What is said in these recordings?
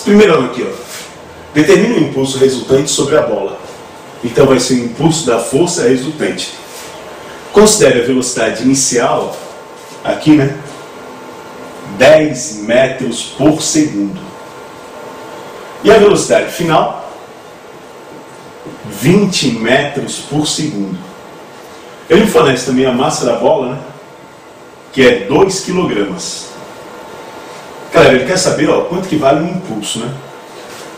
Primeiro aqui, ó. Determine o impulso resultante sobre a bola. Então vai ser o impulso da força resultante. Considere a velocidade inicial, aqui, né? 10 metros por segundo. E a velocidade final, 20 metros por segundo. Ele fornece também a massa da bola, né? Que é 2 kg. Galera, ele quer saber, ó, quanto que vale um impulso, né?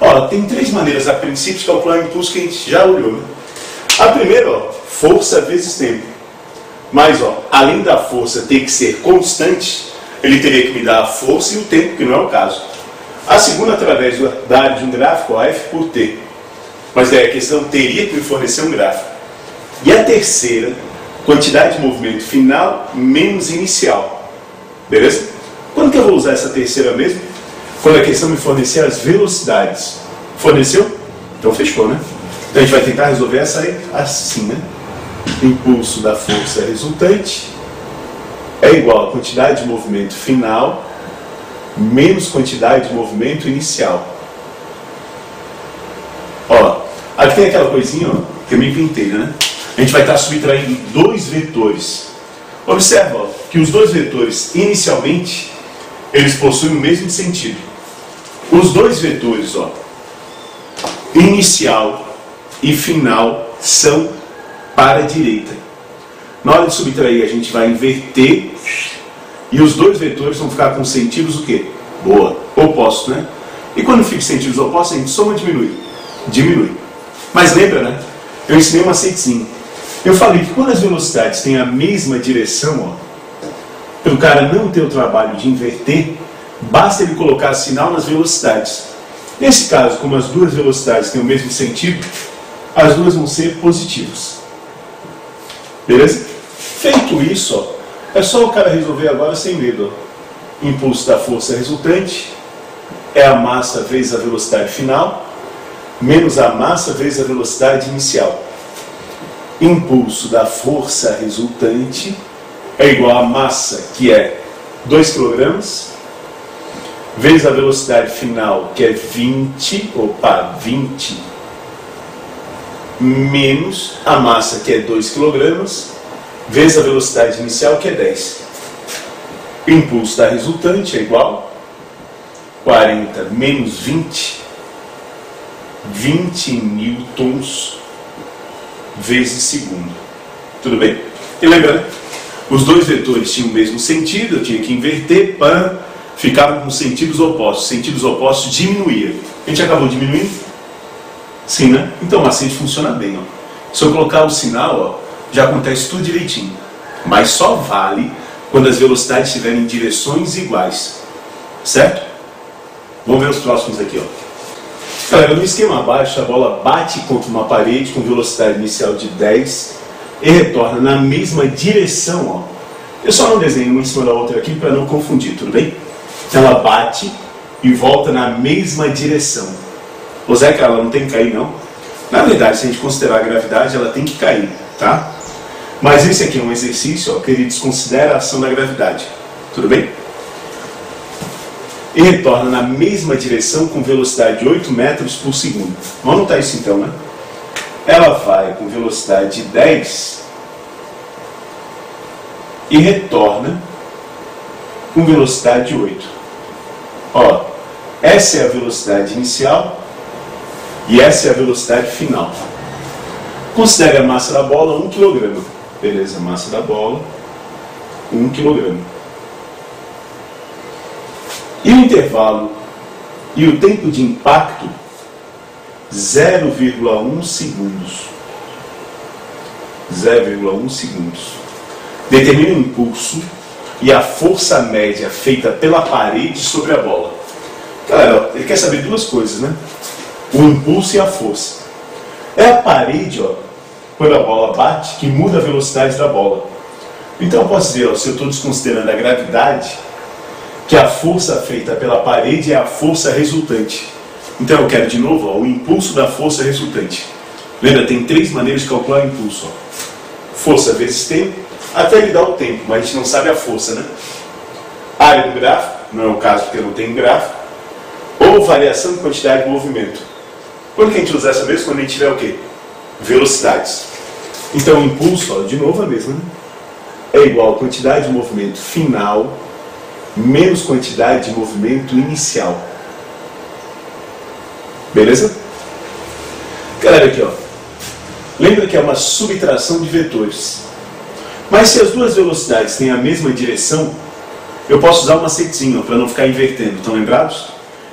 Ó, tem 3 maneiras a princípio de calcular o impulso que a gente já olhou, né? A primeira, ó, força vezes tempo. Mas, ó, além da força ter que ser constante, ele teria que me dar a força e o tempo, que não é o caso. A segunda, através da área de um gráfico, ó, F por T. Mas daí a questão teria que me fornecer um gráfico. E a terceira, quantidade de movimento final menos inicial. Beleza? Quando que eu vou usar essa terceira mesmo? Quando a questão me fornecer as velocidades. Forneceu? Então fechou, né? Então a gente vai tentar resolver essa aí assim, né? Impulso da força resultante é igual a quantidade de movimento final menos quantidade de movimento inicial. Ó, aqui tem aquela coisinha, ó, que eu me inventei, né? A gente vai estar subtraindo 2 vetores. Observa, ó, que os 2 vetores, inicialmente, eles possuem o mesmo sentido. Os 2 vetores, ó, inicial e final, são para a direita. Na hora de subtrair, a gente vai inverter e os 2 vetores vão ficar com sentidos o quê? Boa, opostos, né? E quando fica sentidos opostos, a gente soma ou diminui? Diminui. Mas lembra, né? Eu ensinei um macetezinho. Eu falei que quando as velocidades têm a mesma direção, ó, para o cara não ter o trabalho de inverter, basta ele colocar sinal nas velocidades. Nesse caso, como as 2 velocidades têm o mesmo sentido, as 2 vão ser positivas. Beleza? Feito isso, ó, é só o cara resolver agora sem medo. Ó. Impulso da força resultante é a massa vezes a velocidade final, menos a massa vezes a velocidade inicial. Impulso da força resultante é igual a massa, que é 2 kg, vezes a velocidade final, que é 20, menos a massa, que é 2 kg, vezes a velocidade inicial, que é 10. O impulso da resultante é igual a 40 menos 20 newtons vezes segundo. Tudo bem? E lembrando, os 2 vetores tinham o mesmo sentido, eu tinha que inverter para ficar com sentidos opostos. Sentidos opostos diminuía. A gente acabou diminuindo? Sim, né? Então o macete funciona bem. Ó. Se eu colocar o sinal, ó, já acontece tudo direitinho. Mas só vale quando as velocidades estiverem em direções iguais. Certo? Vamos ver os próximos aqui. Ó. Galera, no esquema abaixo, a bola bate contra uma parede com velocidade inicial de 10 e retorna na mesma direção. Ó. Eu só não desenho uma em cima da outra aqui para não confundir, tudo bem? Ela bate e volta na mesma direção. Ô Zé, que ela não tem que cair, não? Na verdade, se a gente considerar a gravidade, ela tem que cair, tá? Mas esse aqui é um exercício, ó, que ele desconsidera a ação da gravidade. Tudo bem? E retorna na mesma direção com velocidade de 8 metros por segundo. Vamos anotar isso então, né? Ela vai com velocidade de 10 e retorna com velocidade de 8. Ó, essa é a velocidade inicial e essa é a velocidade final. Considere a massa da bola 1 kg. Beleza, massa da bola 1 kg. E o intervalo e o tempo de impacto 0,1 segundos. 0,1 segundos. Determine o impulso e a força média feita pela parede sobre a bola. Galera, ele quer saber 2 coisas, né? O impulso e a força. É a parede, ó, quando a bola bate, que muda a velocidade da bola. Então eu posso dizer, ó, se eu estou desconsiderando a gravidade, que a força feita pela parede é a força resultante. Então eu quero de novo, ó, o impulso da força resultante. Lembra, tem 3 maneiras de calcular o impulso. Ó. Força vezes tempo, até ele dar o tempo, mas a gente não sabe a força, né? Área do gráfico, não é o caso porque eu não tenho gráfico. Ou variação de quantidade de movimento. Quando que a gente usa essa vez? Quando a gente tiver o quê? Velocidades. Então o impulso, ó, de novo a mesma, né? É igual a quantidade de movimento final menos quantidade de movimento inicial. Beleza? Galera, aqui ó, lembra que é uma subtração de vetores. Mas se as duas velocidades têm a mesma direção, eu posso usar um macetezinho para não ficar invertendo. Estão lembrados?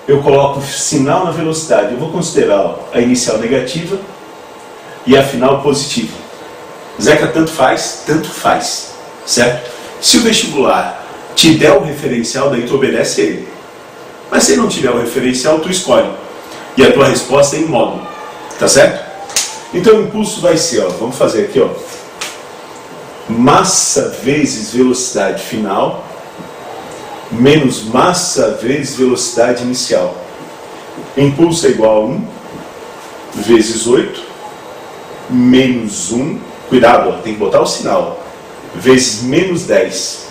Eu coloco sinal na velocidade. Eu vou considerar ó, a inicial negativa e a final positiva. Zeca, tanto faz, certo? Se o vestibular te der o referencial, daí tu obedece a ele. Mas se ele não tiver o referencial, tu escolhe. E a tua resposta é em módulo. Tá certo? Então o impulso vai ser, ó, vamos fazer aqui, ó, massa vezes velocidade final menos massa vezes velocidade inicial. Impulso é igual a 1 vezes 8 menos 1, cuidado, ó, tem que botar o sinal, ó, vezes menos 10.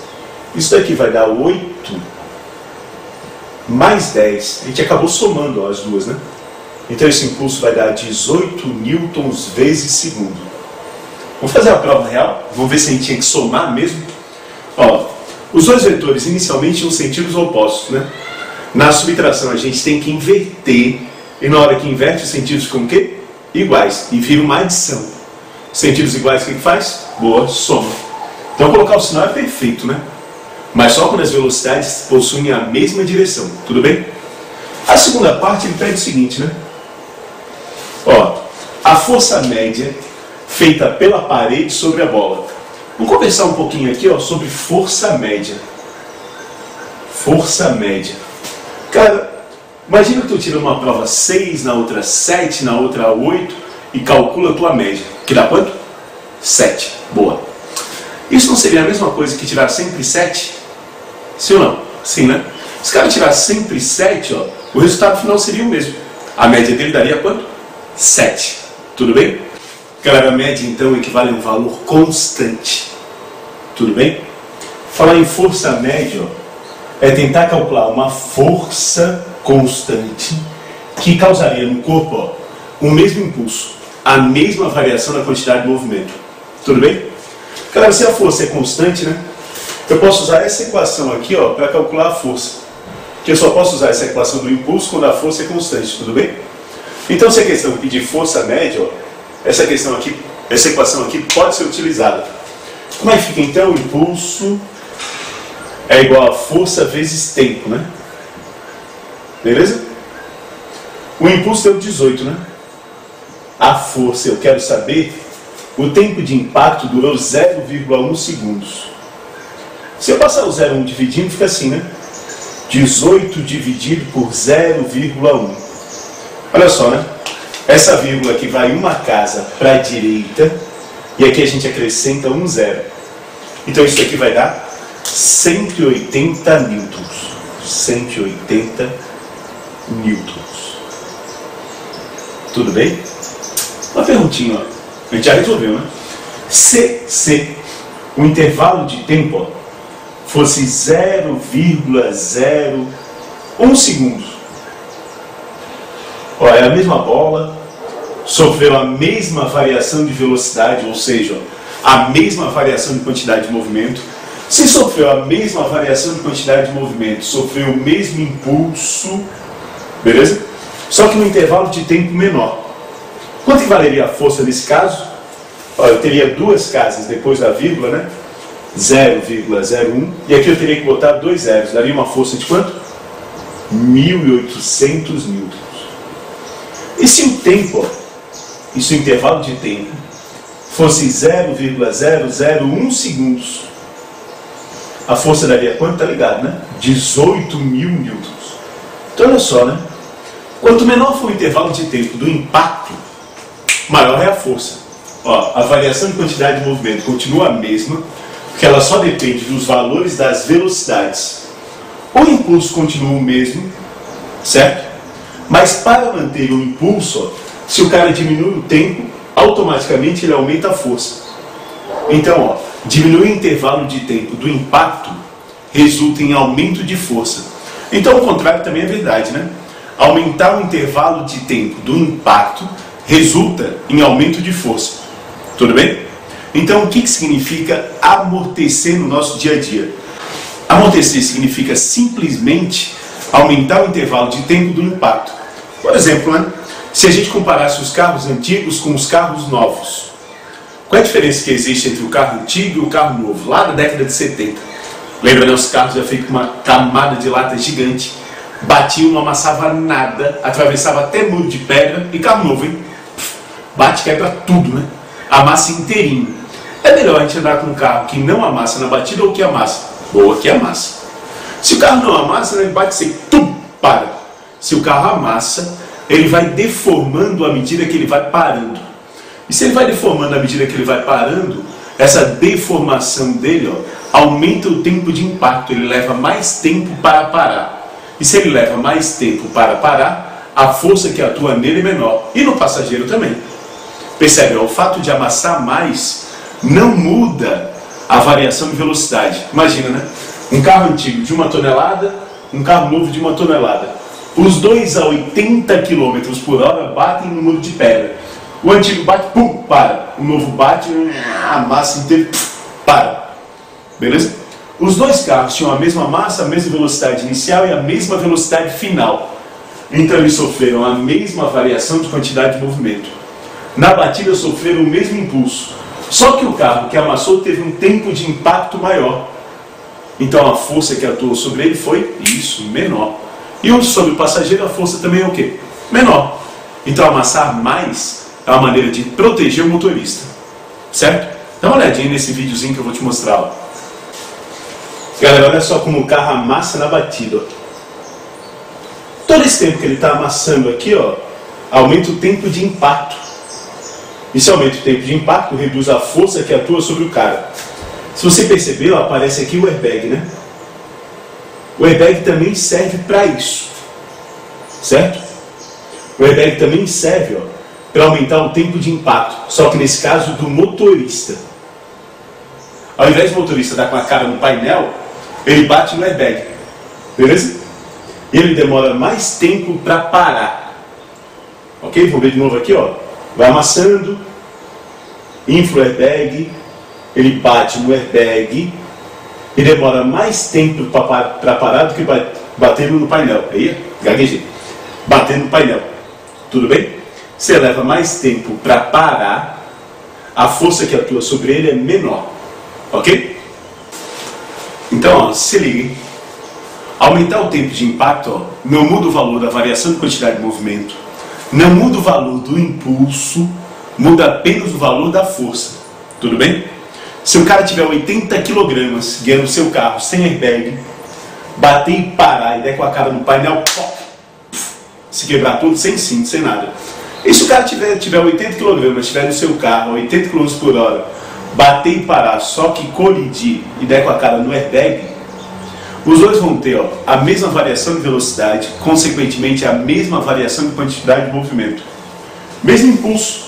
Isso daqui vai dar 8 mais 10. A gente acabou somando ó, as duas, né? Então esse impulso vai dar 18 newtons vezes segundo. Vamos fazer a prova real? Vamos ver se a gente tinha que somar mesmo? Ó, os dois vetores inicialmente tinham sentidos opostos, né? Na subtração a gente tem que inverter. E na hora que inverte os sentidos ficam o quê? Iguais. E vira uma adição. Sentidos iguais o que faz? Boa, soma. Então colocar o sinal é perfeito, né? Mas só quando as velocidades possuem a mesma direção. Tudo bem? A segunda parte ele pede o seguinte, né? Ó, a força média feita pela parede sobre a bola. Vamos conversar um pouquinho aqui ó, sobre força média. Força média. Cara, imagina que tu tira uma prova 6, na outra 7, na outra 8 e calcula a tua média. Que dá quanto? 7. Boa. Isso não seria a mesma coisa que tirar sempre 7? Sim ou não? Sim, né? Se o cara tirar sempre 7, ó, o resultado final seria o mesmo. A média dele daria quanto? 7. Tudo bem? Galera, a média então equivale a um valor constante. Tudo bem? Falar em força média ó, é tentar calcular uma força constante que causaria no corpo ó, o mesmo impulso, a mesma variação na quantidade de movimento. Tudo bem? Galera, se a força é constante, né? Eu posso usar essa equação aqui ó, para calcular a força. Que eu só posso usar essa equação do impulso quando a força é constante, tudo bem? Então, se a questão pedir força média, ó, essa equação aqui pode ser utilizada. Como é que fica então? O impulso é igual a força vezes tempo, né? Beleza? O impulso deu 18, né? A força, eu quero saber, o tempo de impacto durou 0,1 segundos. Se eu passar o 0,1 dividindo, fica assim, né? 18 dividido por 0,1. Olha só, né? Essa vírgula aqui vai uma casa para a direita e aqui a gente acrescenta um zero. Então isso aqui vai dar 180 newtons. 180 newtons. Tudo bem? Uma perguntinha, ó. A gente já resolveu, né? Se o intervalo de tempo ó, fosse 0,01 segundos. Ó, é a mesma bola, sofreu a mesma variação de velocidade, ou seja, ó, a mesma variação de quantidade de movimento. Se sofreu a mesma variação de quantidade de movimento, sofreu o mesmo impulso, beleza? Só que no intervalo de tempo menor. Quanto que valeria a força nesse caso? Ó, eu teria duas casas depois da vírgula, né? 0,01, e aqui eu teria que botar 2 zeros, daria uma força de quanto? 1.800 newtons. E se o tempo, ó, e se o intervalo de tempo fosse 0,001 segundos, a força daria quanto? Tá ligado, né? 18.000 newtons. Então olha só, né? Quanto menor for o intervalo de tempo do impacto, maior é a força. Ó, a variação de quantidade de movimento continua a mesma, porque ela só depende dos valores das velocidades. O impulso continua o mesmo, certo? Mas para manter o impulso, ó, se o cara diminui o tempo, automaticamente ele aumenta a força. Então, ó, diminuir o intervalo de tempo do impacto resulta em aumento de força. Então o contrário também é verdade, né? Aumentar o intervalo de tempo do impacto resulta em aumento de força. Tudo bem? Então, o que significa amortecer no nosso dia a dia? Amortecer significa simplesmente aumentar o intervalo de tempo do impacto. Por exemplo, né? Se a gente comparasse os carros antigos com os carros novos, qual é a diferença que existe entre o carro antigo e o carro novo, lá da década de 70? Lembra, né? Os carros já feitos com uma camada de lata gigante, batiam, não amassava nada, atravessava até muro de pedra, e carro novo, hein? Bate, quebra tudo, né? Amassa inteirinho. É melhor a gente andar com um carro que não amassa na batida ou que amassa? Boa, que amassa. Se o carro não amassa, né, ele bate assim, tum, para. Se o carro amassa, ele vai deformando à medida que ele vai parando. E se ele vai deformando à medida que ele vai parando, essa deformação dele, ó, aumenta o tempo de impacto, ele leva mais tempo para parar. E se ele leva mais tempo para parar, a força que atua nele é menor. E no passageiro também. Percebe, ó, o fato de amassar mais não muda a variação de velocidade. Imagina, né? Um carro antigo de 1 tonelada, um carro novo de 1 tonelada. Os dois a 80 km por hora batem no muro de pedra. O antigo bate, pum, para. O novo bate, amassa inteiro, para. Beleza? Os dois carros tinham a mesma massa, a mesma velocidade inicial e a mesma velocidade final. Então eles sofreram a mesma variação de quantidade de movimento. Na batida sofreram o mesmo impulso. Só que o carro que amassou teve um tempo de impacto maior. Então a força que atuou sobre ele foi isso, menor. E sobre o passageiro a força também é o quê? Menor. Então amassar mais é uma maneira de proteger o motorista. Certo? Dá uma olhadinha nesse videozinho que eu vou te mostrar. Ó. Galera, olha só como o carro amassa na batida. Ó. Todo esse tempo que ele está amassando aqui, ó, aumenta o tempo de impacto. E se aumenta o tempo de impacto, reduz a força que atua sobre o cara. Se você perceber, ó, aparece aqui o airbag, né? O airbag também serve para isso. Certo? O airbag também serve, ó, para aumentar o tempo de impacto. Só que nesse caso do motorista. Ao invés do motorista dar com a cara no painel, ele bate no airbag. Beleza? E ele demora mais tempo para parar. Ok? Vamos ver de novo aqui, ó. Vai amassando, infla o airbag, ele bate no airbag e demora mais tempo para parar do que batendo no painel. Aí, gaguejei. Batendo no painel. Tudo bem? Você leva mais tempo para parar, a força que atua sobre ele é menor. Ok? Então, ó, se liga. Aumentar o tempo de impacto, ó, não muda o valor da variação de quantidade de movimento, não muda o valor do impulso, muda apenas o valor da força. Tudo bem? Se o cara tiver 80 kg guiando o seu carro sem airbag, bater e parar e der com a cara no painel, se quebrar tudo, sem cinto, sem nada. E se o cara tiver 80 kg, estiver no seu carro a 80 km por hora, bater e parar, só que colidir e der com a cara no airbag, os dois vão ter, ó, a mesma variação de velocidade, consequentemente a mesma variação de quantidade de movimento. Mesmo impulso.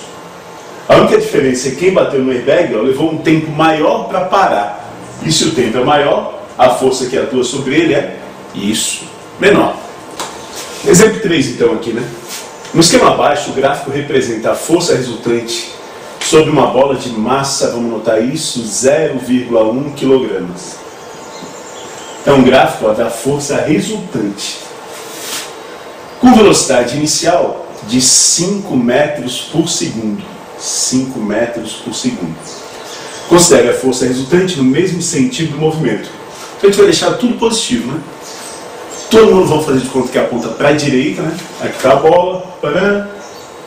A única diferença é que quem bateu no airbag, ó, levou um tempo maior para parar. E se o tempo é maior, a força que atua sobre ele é isso, menor. Exemplo 3 então aqui, né? No esquema abaixo, o gráfico representa a força resultante sobre uma bola de massa, vamos notar isso, 0,1 kg. É um gráfico, ó, da força resultante. Com velocidade inicial de 5 metros por segundo. 5 metros por segundo. Considere a força resultante no mesmo sentido do movimento. Então a gente vai deixar tudo positivo, né? Todo mundo vai fazer de conta que aponta para a direita, né? Aqui está a bola,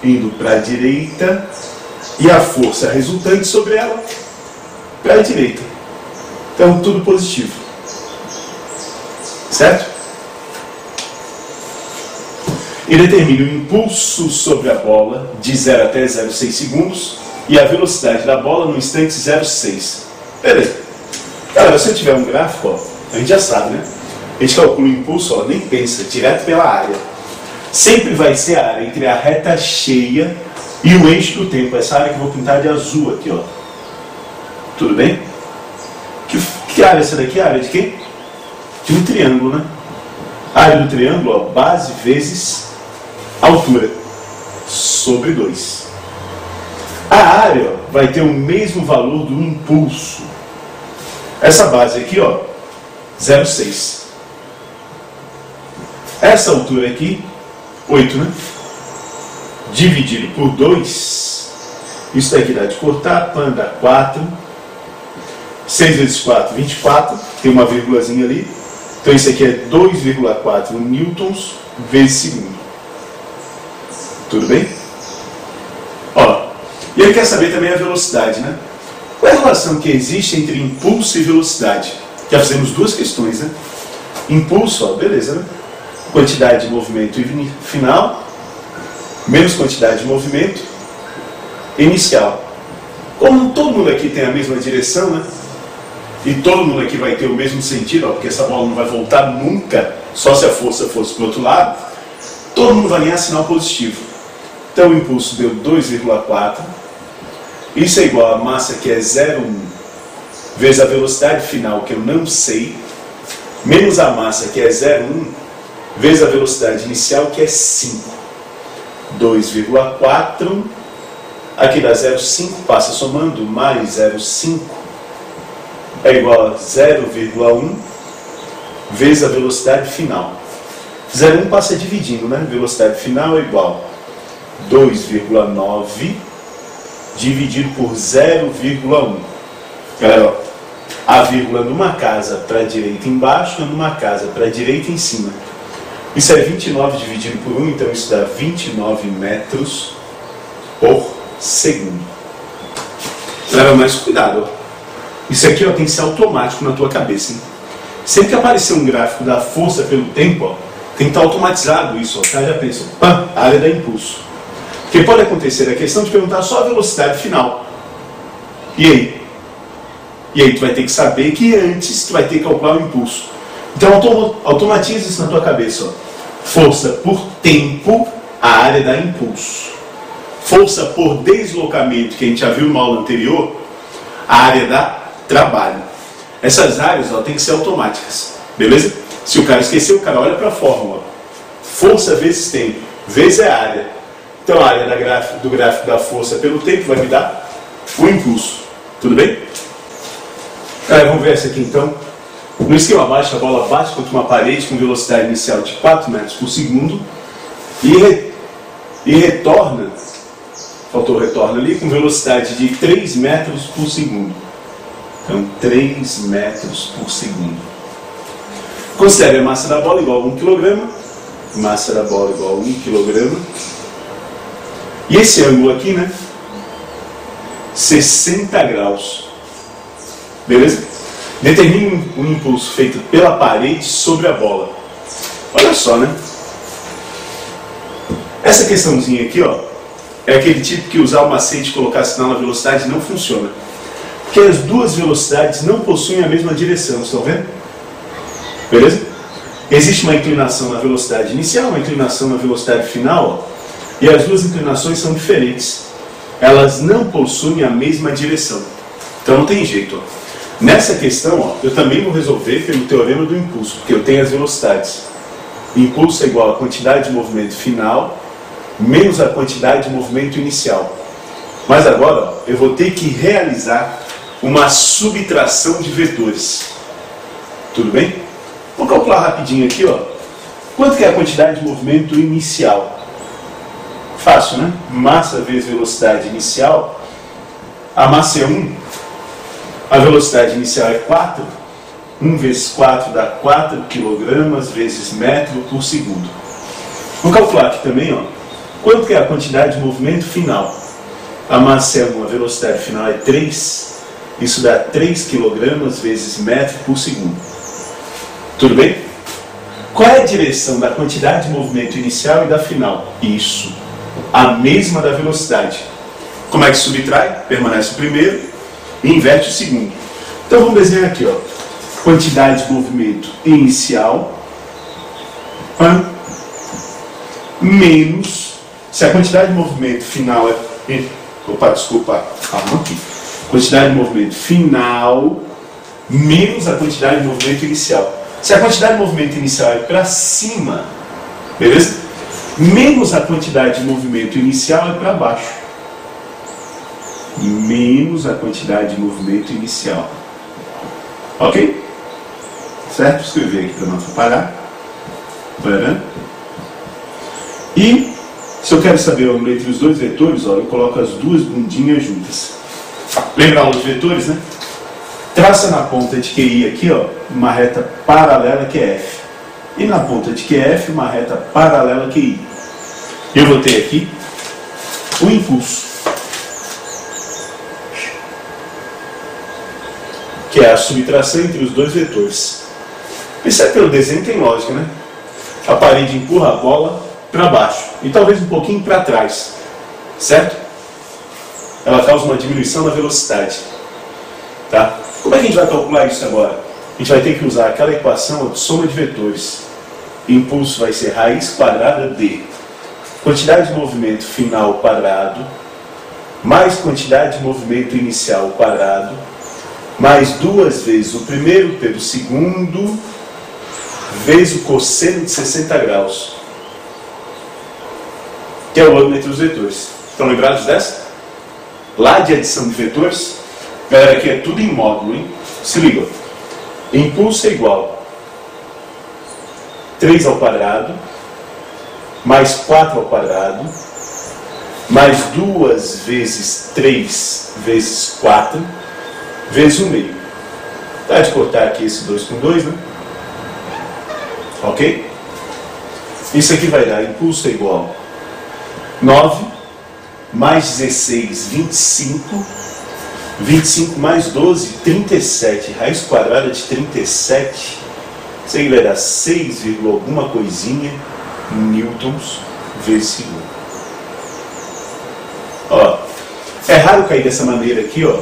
indo para a direita. E a força resultante sobre ela para a direita. Então tudo positivo. Certo? E determine o impulso sobre a bola de 0 até 0,6 segundos e a velocidade da bola no instante 0,6. Beleza. Galera, se eu tiver um gráfico, ó, a gente já sabe, né? A gente calcula o impulso, ó, nem pensa, direto pela área. Sempre vai ser a área entre a reta cheia e o eixo do tempo. Essa área que eu vou pintar de azul aqui, ó. Tudo bem? Que área é essa daqui? A área de quê? De um triângulo, né? A área do triângulo, ó, base vezes altura sobre 2. A área ó, vai ter o mesmo valor do impulso. Essa base aqui, ó, 0,6. Essa altura aqui, 8, né? Dividido por 2, isso daqui dá de cortar, pan dá 4. 6 vezes 4, 24, tem uma vírgulazinha ali. Então isso aqui é 2,4 newtons vezes segundo. Tudo bem? Ó, e ele quer saber também a velocidade, né? Qual é a relação que existe entre impulso e velocidade? Já fizemos duas questões, né? Impulso, ó, beleza, né? Quantidade de movimento final menos quantidade de movimento inicial. Como todo mundo aqui tem a mesma direção, né? E todo mundo aqui vai ter o mesmo sentido, ó, porque essa bola não vai voltar nunca, só se a força fosse para o outro lado, todo mundo vai ganhar sinal positivo. Então o impulso deu 2,4. Isso é igual a massa, que é 0,1, vezes a velocidade final, que eu não sei, menos a massa, que é 0,1, vezes a velocidade inicial, que é 5. 2,4, aqui dá 0,5, passa somando, mais 0,5, é igual a 0,1 vezes a velocidade final. 0,1 passa dividindo, né? Velocidade final é igual a 2,9 dividido por 0,1. Galera, ó, a vírgula numa casa para a direita embaixo e numa casa para a direita em cima. Isso é 29 dividido por 1, então isso dá 29 metros por segundo. Leva mais cuidado, ó. Isso aqui ó, tem que ser automático na tua cabeça, hein? Sempre que aparecer um gráfico da força pelo tempo, ó, tem que estar automatizado isso, ó, tá? Já pensa, pá, área da impulso. Porque pode acontecer a questão de perguntar só a velocidade final. E aí? E aí tu vai ter que saber que antes tu vai ter que calcular o impulso. Então automatiza isso na tua cabeça, ó. Força por tempo, a área da impulso. Força por deslocamento, que a gente já viu numa aula anterior, a área da trabalho. Essas áreas ó, tem que ser automáticas, beleza? Se o cara esqueceu, o cara olha para a fórmula. Força vezes tempo, vezes a área. Então a área do gráfico da força pelo tempo vai me dar o impulso. Tudo bem? Vamos ver essa aqui então. No esquema abaixo, a bola bate contra uma parede com velocidade inicial de 4 metros por segundo e retorna, faltou retorno ali, com velocidade de 3 metros por segundo. Então, 3 metros por segundo. Considere a massa da bola igual a 1 kg. Massa da bola igual a 1 kg. E esse ângulo aqui, né? 60 graus. Beleza? Determine um impulso feito pela parede sobre a bola. Olha só, né? Essa questãozinha aqui, ó, é aquele tipo que usar o macete e colocar sinal na velocidade não funciona. Porque as duas velocidades não possuem a mesma direção, estão vendo? Beleza? Existe uma inclinação na velocidade inicial, uma inclinação na velocidade final, ó, e as duas inclinações são diferentes. Elas não possuem a mesma direção. Então não tem jeito, ó. Nessa questão, ó, eu também vou resolver pelo teorema do impulso, porque eu tenho as velocidades. Impulso é igual à quantidade de movimento final menos a quantidade de movimento inicial. Mas agora, ó, eu vou ter que realizar uma subtração de vetores. Tudo bem? Vou calcular rapidinho aqui, ó. Quanto que é a quantidade de movimento inicial? Fácil, né? Massa vezes velocidade inicial. A massa é 1. A velocidade inicial é 4. 1 vezes 4 dá 4 kg vezes metro por segundo. Vamos calcular aqui também, ó. Quanto que é a quantidade de movimento final? A massa é 1, a velocidade final é 3. Isso dá 3 kg vezes metro por segundo. Tudo bem? Qual é a direção da quantidade de movimento inicial e da final? Isso. A mesma da velocidade. Como é que subtrai? Permanece o primeiro e inverte o segundo. Então vamos desenhar aqui, ó. Quantidade de movimento inicial menos, se a quantidade de movimento final é, calma aqui. Quantidade de movimento final menos a quantidade de movimento inicial. Se a quantidade de movimento inicial é para cima, beleza? menos a quantidade de movimento inicial é para baixo. Menos a quantidade de movimento inicial. Ok? Certo? Escrever aqui para não atrapalhar. E se eu quero saber o ângulo entre os dois vetores, ó, eu coloco as duas bundinhas juntas. Lembra a aula de vetores, né? Traça na ponta de QI aqui, ó, uma reta paralela que é F. E na ponta de QF, uma reta paralela que I. Eu vou ter aqui o impulso, que é a subtração entre os dois vetores. Percebe pelo desenho tem lógica, né? A parede empurra a bola para baixo e talvez um pouquinho para trás, certo? Ela causa uma diminuição na velocidade, tá? Como é que a gente vai calcular isso agora? A gente vai ter que usar aquela equação de soma de vetores. Impulso vai ser raiz quadrada de quantidade de movimento final quadrado, mais quantidade de movimento inicial quadrado, mais duas vezes o primeiro pelo segundo, vezes o cosseno de 60 graus, que é o ângulo entre os vetores. Estão lembrados dessa? Lá de adição de vetores, galera, aqui é tudo em módulo, hein? Se liga. Impulso é igual 3 ao quadrado, mais 4 ao quadrado, mais 2 vezes 3 vezes 4, vezes 1 meio. Dá de cortar aqui esse 2 com 2, né? Ok? Isso aqui vai dar impulso é igual 9, mais 16, 25, 25 mais 12, 37, raiz quadrada de 37, isso aí vai dar 6, alguma coisinha newtons vezes segundo. Ó, é raro cair dessa maneira aqui, ó,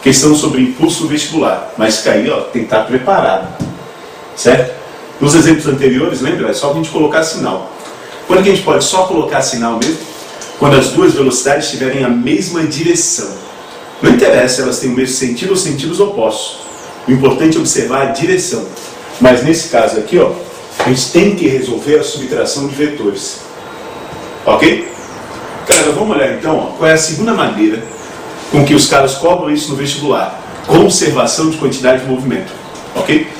questão sobre impulso vestibular, mas cair, ó, tem que estar preparado, certo? Nos exemplos anteriores, lembra? É só a gente colocar sinal. Quando que a gente pode só colocar sinal mesmo? Quando as duas velocidades tiverem a mesma direção. Não interessa se elas têm o mesmo sentido ou sentidos opostos. O importante é observar a direção. Mas nesse caso aqui, ó, a gente tem que resolver a subtração de vetores. Ok? Cara, vamos olhar então, ó, qual é a segunda maneira com que os caras cobram isso no vestibular. Conservação de quantidade de movimento. Ok?